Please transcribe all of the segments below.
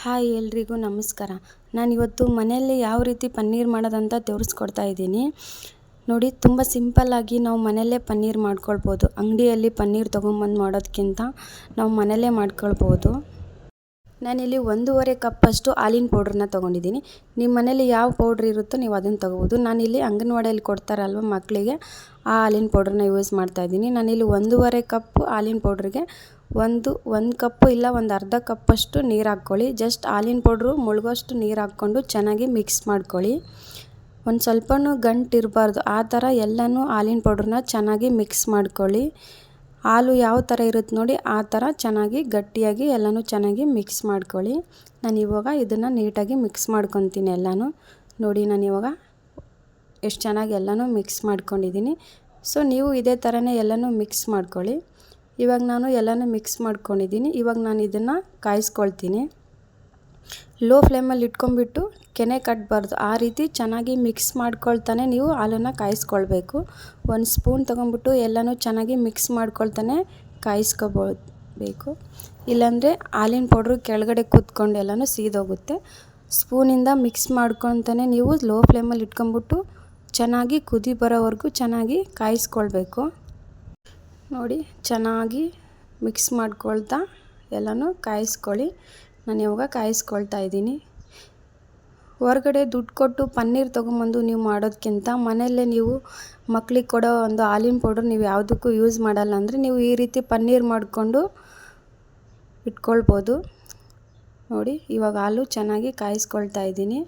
Hi ಎಲ್ರಿಗೂ ನಮಸ್ಕಾರ. ನಾನಿವತ್ತು ಮನೆಯಲ್ಲಿ ಯಾವ ರೀತಿ ಪನ್ನೀರ್ ಮಾಡೋದಂತ ತೋರಿಸ್ಕೊಡ್ತಾ ಇದ್ದೀನಿ. ನೋಡಿ, ತುಂಬ ಸಿಂಪಲ್ಲಾಗಿ ನಾವು ಮನೆಯಲ್ಲೇ ಪನ್ನೀರ್ ಮಾಡ್ಕೊಳ್ಬೋದು. ಅಂಗಡಿಯಲ್ಲಿ ಪನ್ನೀರ್ ತೊಗೊಂಬಂದು ಮಾಡೋದಕ್ಕಿಂತ ನಾವು ಮನೆಯಲ್ಲೇ ಮಾಡ್ಕೊಳ್ಬೋದು. ನಾನಿಲ್ಲಿ 1.5 ಕಪ್ಪಷ್ಟು ಹಾಲಿನ ಪೌಡ್ರನ್ನ ತೊಗೊಂಡಿದ್ದೀನಿ. ನಿಮ್ಮ ಮನೇಲಿ ಯಾವ ಪೌಡ್ರ್ ಇರುತ್ತೋ ನೀವು ಅದನ್ನು ತೊಗೋಬೋದು. ನಾನಿಲ್ಲಿ ಅಂಗನವಾಡಿಯಲ್ಲಿ ಕೊಡ್ತಾರಲ್ವ ಮಕ್ಕಳಿಗೆ, ಆ ಹಾಲಿನ ಪೌಡ್ರನ್ನ ಯೂಸ್ ಮಾಡ್ತಾಯಿದ್ದೀನಿ. ನಾನಿಲ್ಲಿ 1.5 ಕಪ್ ಹಾಲಿನ ಪೌಡ್ರಿಗೆ ಒಂದು ಕಪ್ಪು ಇಲ್ಲ ಒಂದು ಅರ್ಧ ಕಪ್ಪಷ್ಟು ನೀರು ಹಾಕ್ಕೊಳ್ಳಿ. ಜಸ್ಟ್ ಹಾಲಿನ ಪೌಡ್ರು ಮುಳುಗೋಷ್ಟು ನೀರು ಹಾಕ್ಕೊಂಡು ಚೆನ್ನಾಗಿ ಮಿಕ್ಸ್ ಮಾಡ್ಕೊಳ್ಳಿ. ಒಂದು ಸ್ವಲ್ಪನೂ ಗಂಟು ಇರಬಾರ್ದು, ಆ ಥರ ಎಲ್ಲನೂ ಹಾಲಿನ ಪೌಡ್ರನ್ನ ಚೆನ್ನಾಗಿ ಮಿಕ್ಸ್ ಮಾಡ್ಕೊಳ್ಳಿ. ಹಾಲು ಯಾವ ಥರ ಇರುತ್ತೆ ನೋಡಿ, ಆ ಥರ ಚೆನ್ನಾಗಿ ಗಟ್ಟಿಯಾಗಿ ಎಲ್ಲನೂ ಚೆನ್ನಾಗಿ ಮಿಕ್ಸ್ ಮಾಡ್ಕೊಳ್ಳಿ. ನಾನಿವಾಗ ಇದನ್ನು ನೀಟಾಗಿ ಮಿಕ್ಸ್ ಮಾಡ್ಕೊತೀನಿ ಎಲ್ಲನೂ. ನೋಡಿ, ನಾನಿವಾಗ ಎಷ್ಟು ಚೆನ್ನಾಗಿ ಎಲ್ಲನೂ ಮಿಕ್ಸ್ ಮಾಡ್ಕೊಂಡಿದ್ದೀನಿ. ಸೊ ನೀವು ಇದೇ ಥರನೇ ಎಲ್ಲನೂ ಮಿಕ್ಸ್ ಮಾಡ್ಕೊಳ್ಳಿ. ಇವಾಗ ನಾನು ಎಲ್ಲನೂ ಮಿಕ್ಸ್ ಮಾಡ್ಕೊಂಡಿದ್ದೀನಿ. ಇವಾಗ ನಾನು ಇದನ್ನು ಕಾಯಿಸ್ಕೊಳ್ತೀನಿ. ಲೋ ಫ್ಲೇಮಲ್ಲಿ ಇಟ್ಕೊಂಡ್ಬಿಟ್ಟು ಕೆನೆ ಕಟ್ಟಬಾರ್ದು, ಆ ರೀತಿ ಚೆನ್ನಾಗಿ ಮಿಕ್ಸ್ ಮಾಡ್ಕೊಳ್ತಾನೆ ನೀವು ಹಾಲನ್ನು ಕಾಯಿಸ್ಕೊಳ್ಬೇಕು. ಒಂದು ಸ್ಪೂನ್ ತೊಗೊಂಡ್ಬಿಟ್ಟು ಎಲ್ಲನೂ ಚೆನ್ನಾಗಿ ಮಿಕ್ಸ್ ಮಾಡ್ಕೊಳ್ತಾನೆ ಕಾಯಿಸ್ಕೋಬೇಕು. ಇಲ್ಲಾಂದರೆ ಹಾಲಿನ ಪೌಡ್ರು ಕೆಳಗಡೆ ಕೂತ್ಕೊಂಡು ಎಲ್ಲನೂ ಸೀದೋಗುತ್ತೆ. ಸ್ಪೂನಿಂದ ಮಿಕ್ಸ್ ಮಾಡ್ಕೊತಾನೆ ನೀವು ಲೋ ಫ್ಲೇಮಲ್ಲಿ ಇಟ್ಕೊಂಡ್ಬಿಟ್ಟು ಚೆನ್ನಾಗಿ ಕುದಿ ಬರೋವರೆಗೂ ಚೆನ್ನಾಗಿ ಕಾಯಿಸ್ಕೊಳ್ಬೇಕು. ನೋಡಿ, ಚೆನ್ನಾಗಿ ಮಿಕ್ಸ್ ಮಾಡ್ಕೊಳ್ತಾ ಎಲ್ಲನೂ ಕಾಯಿಸ್ಕೊಳ್ಳಿ. ನಾನು ಇವಾಗ ಕಾಯಿಸ್ಕೊಳ್ತಾ ಇದ್ದೀನಿ. ಹೊರಗಡೆ ದುಡ್ಡು ಕೊಟ್ಟು ಪನ್ನೀರ್ ತೊಗೊಂಬಂದು ನೀವು ಮಾಡೋದಕ್ಕಿಂತ ಮನೆಯಲ್ಲೇ ನೀವು ಮಕ್ಳಿಗೆ ಕೊಡೋ ಒಂದು ಹಾಲಿನ ಪೌಡರ್ ನೀವು ಯಾವುದಕ್ಕೂ ಯೂಸ್ ಮಾಡಲ್ಲ ಅಂದರೆ ನೀವು ಈ ರೀತಿ ಪನ್ನೀರ್ ಮಾಡಿಕೊಂಡು ಇಟ್ಕೊಳ್ಬೋದು. ನೋಡಿ, ಇವಾಗ ಹಾಲು ಚೆನ್ನಾಗಿ ಕಾಯಿಸ್ಕೊಳ್ತಾ ಇದ್ದೀನಿ.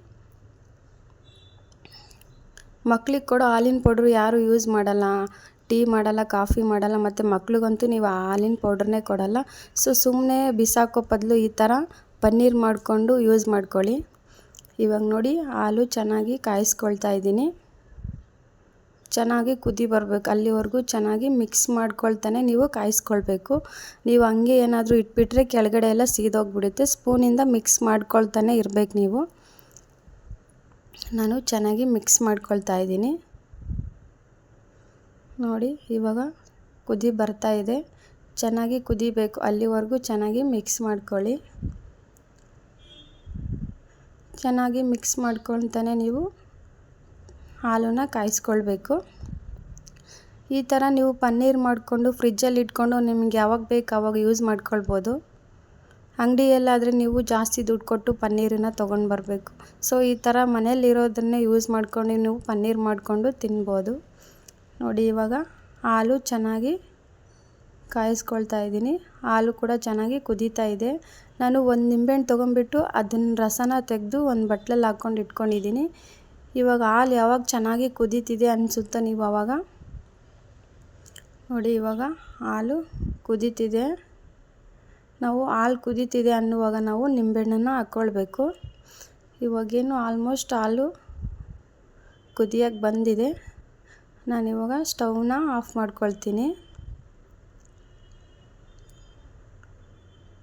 ಮಕ್ಳಿಗೆ ಕೊಡೋ ಹಾಲಿನ ಪೌಡ್ರು ಯಾರು ಯೂಸ್ ಮಾಡಲ್ಲ, ಟೀ ಮಾಡಲ್ಲ, ಕಾಫಿ ಮಾಡಲ್ಲ, ಮತ್ತು ಮಕ್ಳಿಗಂತೂ ನೀವು ಹಾಲಿನ ಪೌಡ್ರನ್ನೇ ಕೊಡಲ್ಲ. ಸೊ ಸುಮ್ಮನೆ ಬಿಸಾಕೋ ಬದಲು ಈ ಥರ ಪನ್ನೀರ್ ಮಾಡಿಕೊಂಡು ಯೂಸ್ ಮಾಡ್ಕೊಳ್ಳಿ. ಇವಾಗ ನೋಡಿ, ಹಾಲು ಚೆನ್ನಾಗಿ ಕಾಯಿಸ್ಕೊಳ್ತಾ ಇದ್ದೀನಿ. ಚೆನ್ನಾಗಿ ಕುದಿ ಬರಬೇಕು, ಅಲ್ಲಿವರೆಗೂ ಚೆನ್ನಾಗಿ ಮಿಕ್ಸ್ ಮಾಡ್ಕೊಳ್ತಾನೆ ನೀವು ಕಾಯಿಸ್ಕೊಳ್ಬೇಕು. ನೀವು ಹಂಗೆ ಏನಾದರೂ ಇಟ್ಬಿಟ್ರೆ ಕೆಳಗಡೆ ಎಲ್ಲ ಸೀದೋಗ್ಬಿಡುತ್ತೆ. ಸ್ಪೂನಿಂದ ಮಿಕ್ಸ್ ಮಾಡ್ಕೊಳ್ತಾನೆ ಇರಬೇಕು ನೀವು. ನಾನು ಚೆನ್ನಾಗಿ ಮಿಕ್ಸ್ ಮಾಡ್ಕೊಳ್ತಾ ಇದ್ದೀನಿ. ನೋಡಿ, ಇವಾಗ ಕುದಿ ಬರ್ತಾ ಇದೆ. ಚೆನ್ನಾಗಿ ಕುದಿಬೇಕು, ಅಲ್ಲಿವರೆಗೂ ಚೆನ್ನಾಗಿ ಮಿಕ್ಸ್ ಮಾಡ್ಕೊಳ್ಳಿ. ಚೆನ್ನಾಗಿ ಮಿಕ್ಸ್ ಮಾಡ್ಕೊಳ್ತಾನೆ ನೀವು ಹಾಲನ್ನು ಕಾಯಿಸ್ಕೊಳ್ಬೇಕು. ಈ ಥರ ನೀವು ಪನ್ನೀರ್ ಮಾಡಿಕೊಂಡು ಫ್ರಿಜ್ಜಲ್ಲಿ ಇಟ್ಕೊಂಡು ನಿಮ್ಗೆ ಯಾವಾಗ ಬೇಕು ಆವಾಗ ಯೂಸ್ ಮಾಡ್ಕೊಳ್ಬೋದು. ಅಂಗಡಿಯಲ್ಲಾದರೆ ನೀವು ಜಾಸ್ತಿ ದುಡ್ಡು ಕೊಟ್ಟು ಪನ್ನೀರನ್ನು ತೊಗೊಂಡು ಬರಬೇಕು. ಸೊ ಈ ಥರ ಮನೆಯಲ್ಲಿರೋದನ್ನೇ ಯೂಸ್ ಮಾಡ್ಕೊಂಡು ನೀವು ಪನ್ನೀರ್ ಮಾಡಿಕೊಂಡು ತಿನ್ಬೋದು. ನೋಡಿ, ಇವಾಗ ಹಾಲು ಚೆನ್ನಾಗಿ ಕಾಯಿಸ್ಕೊಳ್ತಾ ಇದ್ದೀನಿ. ಹಾಲು ಕೂಡ ಚೆನ್ನಾಗಿ ಕುದೀತಾ ಇದೆ. ನಾನು ಒಂದು ನಿಂಬೆಹಣ್ಣು ತೊಗೊಂಡ್ಬಿಟ್ಟು ಅದನ್ನ ರಸನ ತೆಗೆದು ಒಂದು ಬಟ್ಲಲ್ಲಿ ಹಾಕ್ಕೊಂಡು ಇಟ್ಕೊಂಡಿದ್ದೀನಿ. ಇವಾಗ ಹಾಲು ಯಾವಾಗ ಚೆನ್ನಾಗಿ ಕುದೀತಿದೆ ಅನಿಸುತ್ತೋ ನೀವು ಆವಾಗ ನೋಡಿ, ಇವಾಗ ಹಾಲು ಕುದೀತಿದೆ. ನಾವು ಹಾಲು ಕುದೀತಿದೆ ಅನ್ನುವಾಗ ನಾವು ನಿಂಬೆಹಣ್ಣನ್ನು ಹಾಕ್ಕೊಳ್ಬೇಕು. ಇವಾಗೇನು ಆಲ್ಮೋಸ್ಟ್ ಹಾಲು ಕುದಿಯೋಕ್ಕೆ ಬಂದಿದೆ. ನಾನಿವಾಗ ಸ್ಟವ್ನ ಆಫ್ ಮಾಡ್ಕೊಳ್ತೀನಿ.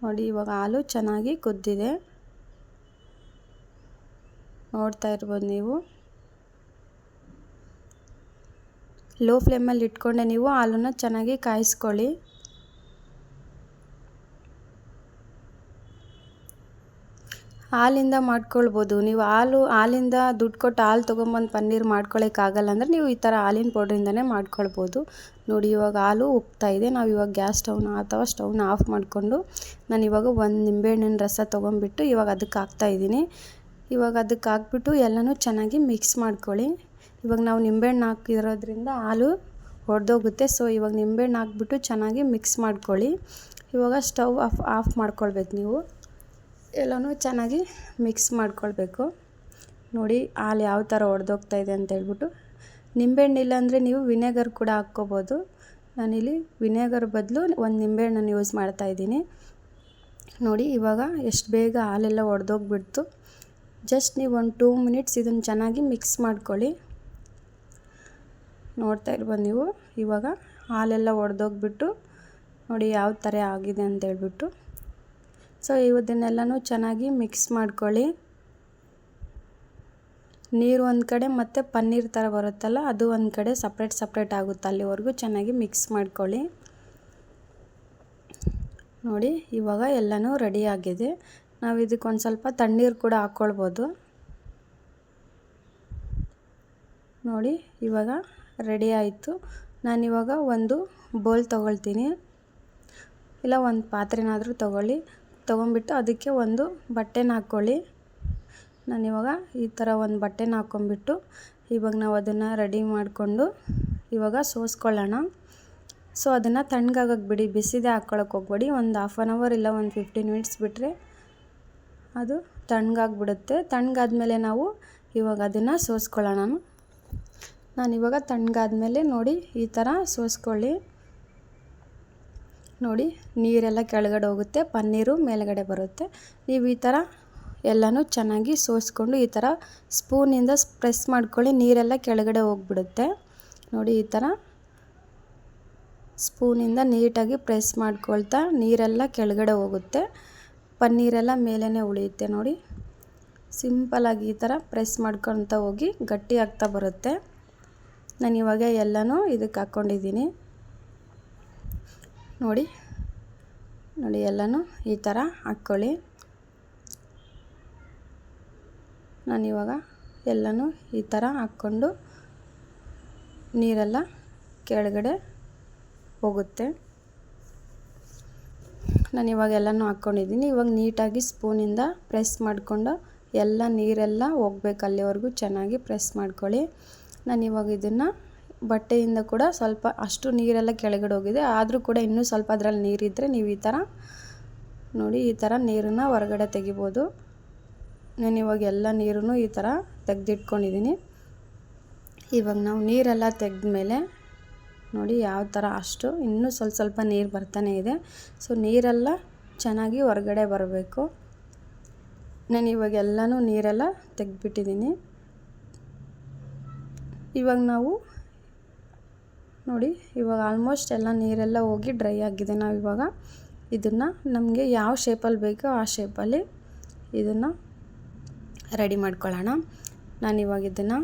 ನೋಡಿ, ಇವಾಗ ಹಾಲು ಚೆನ್ನಾಗಿ ಕುದ್ದಿದೆ, ನೋಡ್ತಾ ಇರ್ಬೋದು ನೀವು. ಲೋ ಫ್ಲೇಮಲ್ಲಿ ಇಟ್ಕೊಂಡೆ ನೀವು ಹಾಲನ್ನು ಚೆನ್ನಾಗಿ ಕಾಯಿಸ್ಕೊಳ್ಳಿ. ಹಾಲಿಂದ ಮಾಡ್ಕೊಳ್ಬೋದು ನೀವು. ಹಾಲಿಂದ ದುಡ್ಡು ಕೊಟ್ಟು ಹಾಲು ತೊಗೊಂಬಂದು ಪನ್ನೀರ್ ಮಾಡ್ಕೊಳ್ಳೋಕ್ಕಾಗಲ್ಲ ಅಂದರೆ ನೀವು ಈ ಥರ ಹಾಲಿನ ಪೌಡ್ರಿಂದನೇ ಮಾಡ್ಕೊಳ್ಬೋದು. ನೋಡಿ, ಇವಾಗ ಹಾಲು ಉಕ್ತಾ ಇದೆ. ನಾವು ಇವಾಗ ಗ್ಯಾಸ್ ಸ್ಟವ್ನ ಆಫ್ ಮಾಡಿಕೊಂಡು ನಾನು ಇವಾಗ ಒಂದು ನಿಂಬೆಹಣ್ಣಿನ ರಸ ತೊಗೊಂಡ್ಬಿಟ್ಟು ಇವಾಗ ಅದಕ್ಕೆ ಹಾಕ್ತಾಯಿದ್ದೀನಿ. ಇವಾಗ ಅದಕ್ಕೆ ಹಾಕ್ಬಿಟ್ಟು ಎಲ್ಲನೂ ಚೆನ್ನಾಗಿ ಮಿಕ್ಸ್ ಮಾಡ್ಕೊಳ್ಳಿ. ಇವಾಗ ನಾವು ನಿಂಬೆಹಣ್ಣು ಹಾಕಿರೋದ್ರಿಂದ ಹಾಲು ಒಡೆದೋಗುತ್ತೆ. ಸೊ ಇವಾಗ ನಿಂಬೆಹಣ್ಣು ಹಾಕ್ಬಿಟ್ಟು ಚೆನ್ನಾಗಿ ಮಿಕ್ಸ್ ಮಾಡ್ಕೊಳ್ಳಿ. ಇವಾಗ ಸ್ಟವ್ ಆಫ್ ಮಾಡ್ಕೊಳ್ಬೇಕು ನೀವು. ಎಲ್ಲನೂ ಚೆನ್ನಾಗಿ ಮಿಕ್ಸ್ ಮಾಡ್ಕೊಳ್ಬೇಕು. ನೋಡಿ, ಹಾಲು ಯಾವ ಥರ ಒಡೆದೋಗ್ತಾ ಇದೆ ಅಂತ ಹೇಳ್ಬಿಟ್ಟು. ನಿಂಬೆಹಣ್ಣು ಇಲ್ಲಾಂದರೆ ನೀವು ವಿನೆಗರ್ ಕೂಡ ಹಾಕ್ಕೋಬೋದು. ನಾನಿಲ್ಲಿ ವಿನೆಗರ್ ಬದಲು ಒಂದು ನಿಂಬೆಹಣ್ಣನ್ನು ಯೂಸ್ ಮಾಡ್ತಾಯಿದ್ದೀನಿ. ನೋಡಿ, ಇವಾಗ ಎಷ್ಟು ಬೇಗ ಹಾಲೆಲ್ಲ ಒಡೆದೋಗ್ಬಿಡ್ತು. ಜಸ್ಟ್ ನೀವು ಒಂದು 2 ಮಿನಿಟ್ಸ್ ಇದನ್ನು ಚೆನ್ನಾಗಿ ಮಿಕ್ಸ್ ಮಾಡ್ಕೊಳ್ಳಿ. ನೋಡ್ತಾ ಇರ್ಬೋದು ನೀವು. ಇವಾಗ ಹಾಲೆಲ್ಲ ಒಡೆದೋಗ್ಬಿಟ್ಟು ನೋಡಿ ಯಾವ ಥರ ಆಗಿದೆ ಅಂತ ಹೇಳ್ಬಿಟ್ಟು. ಸೊ ಇದನ್ನೆಲ್ಲನೂ ಚೆನ್ನಾಗಿ ಮಿಕ್ಸ್ ಮಾಡ್ಕೊಳ್ಳಿ. ನೀರು ಒಂದು ಕಡೆ ಮತ್ತು ಪನ್ನೀರ್ ಥರ ಬರುತ್ತಲ್ಲ ಅದು ಒಂದು ಕಡೆ ಸಪ್ರೇಟ್ ಆಗುತ್ತೆ. ಅಲ್ಲಿವರೆಗೂ ಚೆನ್ನಾಗಿ ಮಿಕ್ಸ್ ಮಾಡ್ಕೊಳ್ಳಿ. ನೋಡಿ, ಇವಾಗ ಎಲ್ಲನೂ ರೆಡಿ ಆಗಿದೆ. ನಾವು ಇದಕ್ಕೆ ಒಂದು ಸ್ವಲ್ಪ ತಣ್ಣೀರು ಕೂಡ ಹಾಕ್ಕೊಳ್ಬೋದು. ನೋಡಿ ಇವಾಗ ರೆಡಿ ಆಯಿತು. ನಾನಿವಾಗ ಒಂದು ಬೌಲ್ ತೊಗೊಳ್ತೀನಿ, ಇಲ್ಲ ಒಂದು ಪಾತ್ರೆನಾದರೂ ತೊಗೊಂಬಿಟ್ಟು ಅದಕ್ಕೆ ಒಂದು ಬಟ್ಟೆನ ಹಾಕ್ಕೊಳ್ಳಿ. ನಾನಿವಾಗ ಈ ಥರ ಒಂದು ಬಟ್ಟೆನ ಹಾಕ್ಕೊಂಬಿಟ್ಟು ಇವಾಗ ನಾವು ಅದನ್ನು ರೆಡಿ ಮಾಡಿಕೊಂಡು ಇವಾಗ ಸೋಸ್ಕೊಳ್ಳೋಣ. ಸೊ ಅದನ್ನು ತಣ್ಣಗಾಗಕ್ಕೆ ಬಿಡಿ, ಬಿಸಿದೇ ಹಾಕ್ಕೊಳಕ್ಕೆ ಹೋಗ್ಬೇಡಿ. ಒಂದು 1/2 hour ಇಲ್ಲ ಒಂದು 15 minutes ಬಿಟ್ಟರೆ ಅದು ತಣ್ಣಗಾಗ್ಬಿಡುತ್ತೆ. ತಣ್ಣಗಾದ್ಮೇಲೆ ನಾವು ಇವಾಗ ಅದನ್ನು ಸೋಸ್ಕೊಳ್ಳೋಣ. ನಾನಿವಾಗ ತಣ್ಣಗಾದ್ಮೇಲೆ ನೋಡಿ ಈ ಥರ ಸೋಸ್ಕೊಳ್ಳಿ. ನೋಡಿ ನೀರೆಲ್ಲ ಕೆಳಗಡೆ ಹೋಗುತ್ತೆ, ಪನ್ನೀರು ಮೇಲ್ಗಡೆ ಬರುತ್ತೆ. ನೀವು ಈ ಥರ ಎಲ್ಲನೂ ಚೆನ್ನಾಗಿ ಸೋಸ್ಕೊಂಡು ಈ ಥರ ಸ್ಪೂನಿಂದ ಪ್ರೆಸ್ ಮಾಡ್ಕೊಳ್ಳಿ, ನೀರೆಲ್ಲ ಕೆಳಗಡೆ ಹೋಗ್ಬಿಡುತ್ತೆ. ನೋಡಿ ಈ ಥರ ಸ್ಪೂನಿಂದ ನೀಟಾಗಿ ಪ್ರೆಸ್ ಮಾಡ್ಕೊಳ್ತಾ ನೀರೆಲ್ಲ ಕೆಳಗಡೆ ಹೋಗುತ್ತೆ, ಪನ್ನೀರೆಲ್ಲ ಮೇಲೇ ಉಳಿಯುತ್ತೆ. ನೋಡಿ ಸಿಂಪಲಾಗಿ ಈ ಥರ ಪ್ರೆಸ್ ಮಾಡ್ಕೊಳ್ತಾ ಹೋಗಿ ಗಟ್ಟಿ ಆಗ್ತಾ ಬರುತ್ತೆ. ನಾನು ಇವಾಗ ಎಲ್ಲನೂ ಇದಕ್ಕೆ ಹಾಕ್ಕೊಂಡಿದ್ದೀನಿ. ನೋಡಿ ಎಲ್ಲನೂ ಈ ಥರ ಹಾಕ್ಕೊಳ್ಳಿ. ನಾನಿವಾಗ ಎಲ್ಲನೂ ಈ ಥರ ಹಾಕ್ಕೊಂಡು ನೀರೆಲ್ಲ ಕೆಳಗಡೆ ಹೋಗುತ್ತೆ. ನಾನಿವಾಗ ಎಲ್ಲನೂ ಹಾಕ್ಕೊಂಡಿದ್ದೀನಿ. ಇವಾಗ ನೀಟಾಗಿ ಸ್ಪೂನಿಂದ ಪ್ರೆಸ್ ಮಾಡಿಕೊಂಡು ಎಲ್ಲ ನೀರೆಲ್ಲ ಹೋಗ್ಬೇಕು ಅಲ್ಲಿವರೆಗೂ ಚೆನ್ನಾಗಿ ಪ್ರೆಸ್ ಮಾಡ್ಕೊಳ್ಳಿ. ನಾನಿವಾಗ ಇದನ್ನು ಬಟ್ಟೆಯಿಂದ ಕೂಡ ಸ್ವಲ್ಪ ಅಷ್ಟು ನೀರೆಲ್ಲ ಕೆಳಗಡೆ ಹೋಗಿದೆ, ಆದರೂ ಕೂಡ ಇನ್ನೂ ಸ್ವಲ್ಪ ಅದರಲ್ಲಿ ನೀರಿದ್ದರೆ ನೀವು ಈ ಥರ ನೋಡಿ ಈ ಥರ ನೀರನ್ನು ಹೊರಗಡೆ ತೆಗಿಬೋದು. ನಾನಿವಾಗ ಎಲ್ಲ ನೀರನ್ನು ಈ ಥರ ತೆಗೆದಿಟ್ಕೊಂಡಿದ್ದೀನಿ. ಇವಾಗ ನಾವು ನೀರೆಲ್ಲ ತೆಗೆದ್ಮೇಲೆ ನೋಡಿ ಯಾವ ಥರ ಅಷ್ಟು ಇನ್ನೂ ಸ್ವಲ್ಪ ನೀರು ಬರ್ತಾನೆ ಇದೆ. ಸೊ ನೀರೆಲ್ಲ ಚೆನ್ನಾಗಿ ಹೊರಗಡೆ ಬರಬೇಕು. ನಾನು ಇವಾಗ ಎಲ್ಲನೂ ನೀರೆಲ್ಲ ತೆಗೆದ್ಬಿಟ್ಟಿದ್ದೀನಿ. ಇವಾಗ ನಾವು ನೋಡಿ ಇವಾಗ ಆಲ್ಮೋಸ್ಟ್ ಎಲ್ಲ ನೀರೆಲ್ಲ ಹೋಗಿ ಡ್ರೈ ಆಗಿದೆ. ನಾವು ಇವಾಗ ಇದನ್ನು ನಮಗೆ ಯಾವ ಶೇಪಲ್ಲಿ ಬೇಕೋ ಆ ಶೇಪಲ್ಲಿ ಇದನ್ನು ರೆಡಿ ಮಾಡ್ಕೊಳ್ಳೋಣ. ನಾನಿವಾಗ ಇದನ್ನು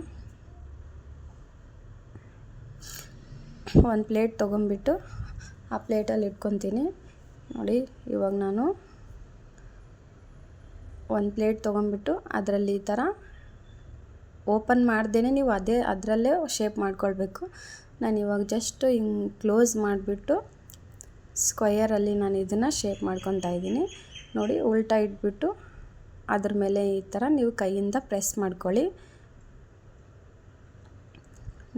ಒಂದು ಪ್ಲೇಟ್ ತೊಗೊಂಬಿಟ್ಟು ಆ ಪ್ಲೇಟಲ್ಲಿ ಇಟ್ಕೊತೀನಿ. ನೋಡಿ ಇವಾಗ ನಾನು ಒಂದು ಪ್ಲೇಟ್ ತೊಗೊಂಬಿಟ್ಟು ಅದರಲ್ಲಿ ಈ ಥರ ಓಪನ್ ಮಾಡ್ದೇ ನೀವು ಅದರಲ್ಲೇ ಶೇಪ್ ಮಾಡ್ಕೊಳ್ಬೇಕು. ನಾನು ಇವಾಗ ಜಸ್ಟ್ ಹಿಂಗೆ ಕ್ಲೋಸ್ ಮಾಡಿಬಿಟ್ಟು ಸ್ಕ್ವಯರಲ್ಲಿ ನಾನು ಇದನ್ನು ಶೇಪ್ ಮಾಡ್ಕೊತಾ ಇದ್ದೀನಿ. ನೋಡಿ ಉಲ್ಟಾ ಇಟ್ಬಿಟ್ಟು ಅದ್ರ ಮೇಲೆ ಈ ಥರ ನೀವು ಕೈಯಿಂದ ಪ್ರೆಸ್ ಮಾಡ್ಕೊಳ್ಳಿ.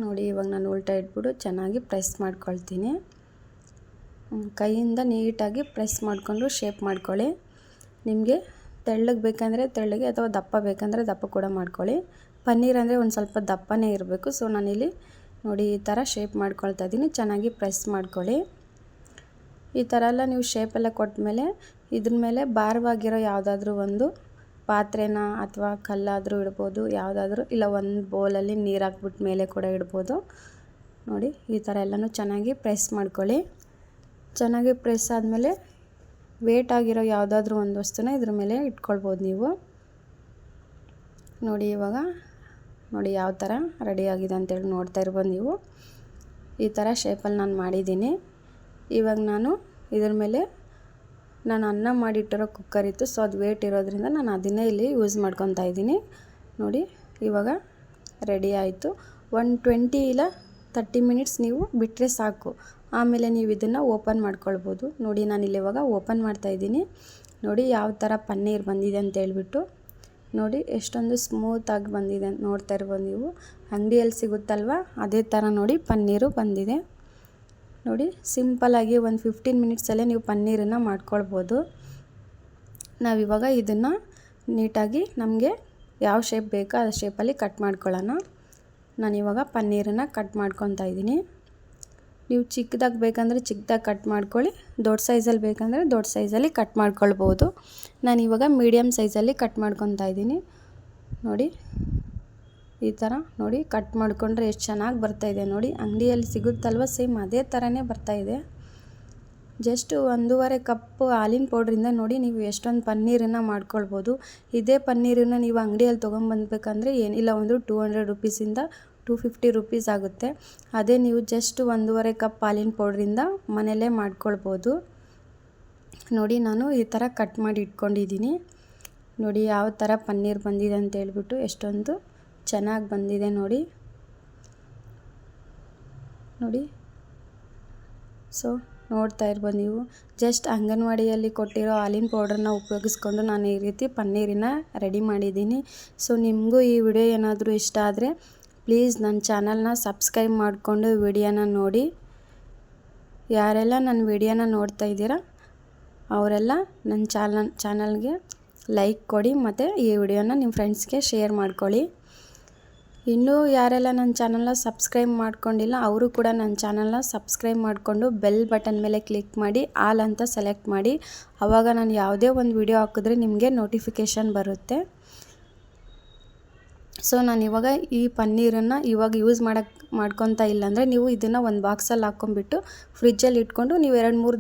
ನೋಡಿ ಇವಾಗ ನಾನು ಉಲ್ಟಾ ಇಟ್ಬಿಟ್ಟು ಚೆನ್ನಾಗಿ ಪ್ರೆಸ್ ಮಾಡ್ಕೊಳ್ತೀನಿ. ಕೈಯಿಂದ ನೀಟಾಗಿ ಪ್ರೆಸ್ ಮಾಡಿಕೊಂಡು ಶೇಪ್ ಮಾಡ್ಕೊಳ್ಳಿ. ನಿಮಗೆ ತೆಳ್ಳಗೆ ಬೇಕಂದರೆ ತೆಳ್ಳಗೆ ಅಥವಾ ದಪ್ಪ ಬೇಕಂದರೆ ದಪ್ಪ ಕೂಡ ಮಾಡ್ಕೊಳ್ಳಿ. ಪನ್ನೀರ್ ಅಂದರೆ ಒಂದು ಸ್ವಲ್ಪ ದಪ್ಪನೇ ಇರಬೇಕು. ಸೊ ನಾನಿಲ್ಲಿ ನೋಡಿ ಈ ಥರ ಶೇಪ್ ಮಾಡ್ಕೊಳ್ತಾ ಇದ್ದೀನಿ. ಚೆನ್ನಾಗಿ ಪ್ರೆಸ್ ಮಾಡ್ಕೊಳ್ಳಿ. ಈ ಥರ ಎಲ್ಲ ನೀವು ಶೇಪೆಲ್ಲ ಕೊಟ್ಟಮೇಲೆ ಇದ್ರ ಮೇಲೆ ಭಾರವಾಗಿರೋ ಯಾವುದಾದ್ರೂ ಒಂದು ಪಾತ್ರೆನ ಅಥವಾ ಕಲ್ಲಾದರೂ ಇಡ್ಬೋದು, ಯಾವುದಾದ್ರೂ ಇಲ್ಲ ಒಂದು ಬೌಲಲ್ಲಿ ನೀರು ಹಾಕ್ಬಿಟ್ಟು ಮೇಲೆ ಕೂಡ ಇಡ್ಬೋದು. ನೋಡಿ ಈ ಥರ ಎಲ್ಲನೂ ಚೆನ್ನಾಗಿ ಪ್ರೆಸ್ ಮಾಡ್ಕೊಳ್ಳಿ. ಚೆನ್ನಾಗಿ ಪ್ರೆಸ್ ಆದಮೇಲೆ ವೇಟ್ ಆಗಿರೋ ಯಾವುದಾದ್ರೂ ಒಂದು ವಸ್ತುನ ಇದ್ರ ಮೇಲೆ ಇಟ್ಕೊಳ್ಬೋದು ನೀವು. ನೋಡಿ ಇವಾಗ ನೋಡಿ ಯಾವ ಥರ ರೆಡಿಯಾಗಿದೆ ಅಂತೇಳಿ ನೋಡ್ತಾ ಇರ್ಬೋದು ನೀವು. ಈ ಥರ ಶೇಪಲ್ಲಿ ನಾನು ಮಾಡಿದ್ದೀನಿ. ಇವಾಗ ನಾನು ಇದ್ರ ಮೇಲೆ ನಾನು ಅನ್ನ ಮಾಡಿಟ್ಟಿರೋ ಕುಕ್ಕರ್ ಇತ್ತು, ಸೊ ಅದು ವೇಟ್ ಇರೋದ್ರಿಂದ ನಾನು ಅದನ್ನೇ ಇಲ್ಲಿ ಯೂಸ್ ಮಾಡ್ಕೊತಾ ಇದ್ದೀನಿ. ನೋಡಿ ಇವಾಗ ರೆಡಿ ಆಯಿತು. 20 ಇಲ್ಲ 30 minutes ನೀವು ಬಿಟ್ಟರೆ ಸಾಕು. ಆಮೇಲೆ ನೀವು ಇದನ್ನು ಓಪನ್ ಮಾಡ್ಕೊಳ್ಬೋದು. ನೋಡಿ ನಾನಿಲ್ಲಿ ಇವಾಗ ಓಪನ್ ಮಾಡ್ತಾಯಿದ್ದೀನಿ. ನೋಡಿ ಯಾವ ಥರ ಪನ್ನೀರ್ ಬಂದಿದೆ ಅಂತೇಳ್ಬಿಟ್ಟು. ನೋಡಿ ಎಷ್ಟೊಂದು ಸ್ಮೂತಾಗಿ ಬಂದಿದೆ ನೋಡ್ತಾ ಇರ್ಬೋದು ನೀವು. ಅಂಗಡಿಯಲ್ಲಿ ಸಿಗುತ್ತಲ್ವ ಅದೇ ಥರ ನೋಡಿ ಪನ್ನೀರು ಬಂದಿದೆ. ನೋಡಿ ಸಿಂಪಲ್ಲಾಗಿ ಒಂದು 15 minutesಲ್ಲೇ ನೀವು ಪನ್ನೀರನ್ನು ಮಾಡ್ಕೊಳ್ಬೋದು. ನಾವಿವಾಗ ಇದನ್ನು ನೀಟಾಗಿ ನಮಗೆ ಯಾವ ಶೇಪ್ ಬೇಕೋ ಆ ಶೇಪಲ್ಲಿ ಕಟ್ ಮಾಡ್ಕೊಳ್ಳೋಣ. ನಾನಿವಾಗ ಪನ್ನೀರನ್ನು ಕಟ್ ಮಾಡ್ಕೊತಾ ಇದ್ದೀನಿ. ನೀವು ಚಿಕ್ಕದಾಗಿ ಬೇಕಂದರೆ ಚಿಕ್ಕದಾಗಿ ಕಟ್ ಮಾಡ್ಕೊಳ್ಳಿ, ದೊಡ್ಡ ಸೈಜಲ್ಲಿ ಬೇಕಂದರೆ ದೊಡ್ಡ ಸೈಜಲ್ಲಿ ಕಟ್ ಮಾಡ್ಕೊಳ್ಬೋದು. ನಾನಿವಾಗ ಮೀಡಿಯಮ್ ಸೈಜಲ್ಲಿ ಕಟ್ ಮಾಡ್ಕೊತಾ ಇದ್ದೀನಿ. ನೋಡಿ ಈ ಥರ ನೋಡಿ ಕಟ್ ಮಾಡಿಕೊಂಡ್ರೆ ಎಷ್ಟು ಚೆನ್ನಾಗಿ ಬರ್ತಾಯಿದೆ ನೋಡಿ. ಅಂಗಡಿಯಲ್ಲಿ ಸಿಗುತ್ತಲ್ವ ಸೇಮ್ ಅದೇ ಥರನೇ ಬರ್ತಾಯಿದೆ. ಜಸ್ಟ್ 1.5 ಕಪ್ ಹಾಲಿನ ಪೌಡ್ರಿಂದ ನೋಡಿ ನೀವು ಎಷ್ಟೊಂದು ಪನ್ನೀರನ್ನು ಮಾಡ್ಕೊಳ್ಬೋದು. ಇದೇ ಪನ್ನೀರನ್ನು ನೀವು ಅಂಗಡಿಯಲ್ಲಿ ತೊಗೊಂಬಂದ್ಬೇಕಂದ್ರೆ ಏನಿಲ್ಲ ಒಂದು 200 ರೂಪೀಸಿಂದ 250 ರೂಪೀಸ್ ಆಗುತ್ತೆ. ಅದೇ ನೀವು ಜಸ್ಟ್ 1.5 ಕಪ್ ಹಾಲಿನ ಪೌಡ್ರಿಂದ ಮನೆಯಲ್ಲೇ ಮಾಡ್ಕೊಳ್ಬೋದು. ನೋಡಿ ನಾನು ಈ ಥರ ಕಟ್ ಮಾಡಿ ಇಟ್ಕೊಂಡಿದ್ದೀನಿ. ನೋಡಿ ಯಾವ ಥರ ಪನ್ನೀರ್ ಬಂದಿದೆ ಅಂತ ಹೇಳ್ಬಿಟ್ಟು, ಎಷ್ಟೊಂದು ಚೆನ್ನಾಗಿ ಬಂದಿದೆ ನೋಡಿ. ಸೊ ನೋಡ್ತಾ ಇರ್ಬೋದು ನೀವು. ಜಸ್ಟ್ ಅಂಗನವಾಡಿಯಲ್ಲಿ ಕೊಟ್ಟಿರೋ ಹಾಲಿನ ಪೌಡ್ರನ್ನ ಉಪಯೋಗಿಸ್ಕೊಂಡು ನಾನು ಈ ರೀತಿ ಪನ್ನೀರನ್ನ ರೆಡಿ ಮಾಡಿದ್ದೀನಿ. ಸೊ ನಿಮಗೂ ಈ ವಿಡಿಯೋ ಏನಾದರೂ ಇಷ್ಟ ಆದರೆ ಪ್ಲೀಸ್ ನನ್ನ ಚಾನಲ್ನ ಸಬ್ಸ್ಕ್ರೈಬ್ ಮಾಡಿಕೊಂಡು ವಿಡಿಯೋನ ನೋಡಿ. ಯಾರೆಲ್ಲ ನನ್ನ ವಿಡಿಯೋನ ನೋಡ್ತಾ ಇದ್ದೀರಾ ಅವರೆಲ್ಲ ನನ್ನ ಚಾನಲ್ಗೆ ಲೈಕ್ ಕೊಡಿ ಮತ್ತು ಈ ವಿಡಿಯೋನ ನಿಮ್ಮ ಫ್ರೆಂಡ್ಸ್ಗೆ ಶೇರ್ ಮಾಡ್ಕೊಳ್ಳಿ. ಇನ್ನೂ ಯಾರೆಲ್ಲ ನನ್ನ ಚಾನಲ್ನ ಸಬ್ಸ್ಕ್ರೈಬ್ ಮಾಡ್ಕೊಂಡಿಲ್ಲ ಅವರು ಕೂಡ ನನ್ನ ಚಾನಲ್ನ ಸಬ್ಸ್ಕ್ರೈಬ್ ಮಾಡಿಕೊಂಡು ಬೆಲ್ ಬಟನ್ ಮೇಲೆ ಕ್ಲಿಕ್ ಮಾಡಿ ಆಲ್ ಅಂತ ಸೆಲೆಕ್ಟ್ ಮಾಡಿ. ಆವಾಗ ನಾನು ಯಾವುದೇ ಒಂದು ವಿಡಿಯೋ ಹಾಕಿದ್ರೆ ನಿಮಗೆ ನೋಟಿಫಿಕೇಷನ್ ಬರುತ್ತೆ. ಸೊ ನಾನು ಇವಾಗ ಈ ಪನ್ನೀರನ್ನು ಇವಾಗ ಯೂಸ್ ಮಾಡ್ಕೊತಾ ಇಲ್ಲಾಂದರೆ ನೀವು ಇದನ್ನು ಒಂದು ಬಾಕ್ಸಲ್ಲಿ ಹಾಕ್ಕೊಂಬಿಟ್ಟು ಫ್ರಿಜ್ಜಲ್ಲಿ ಇಟ್ಕೊಂಡು ನೀವು 2-3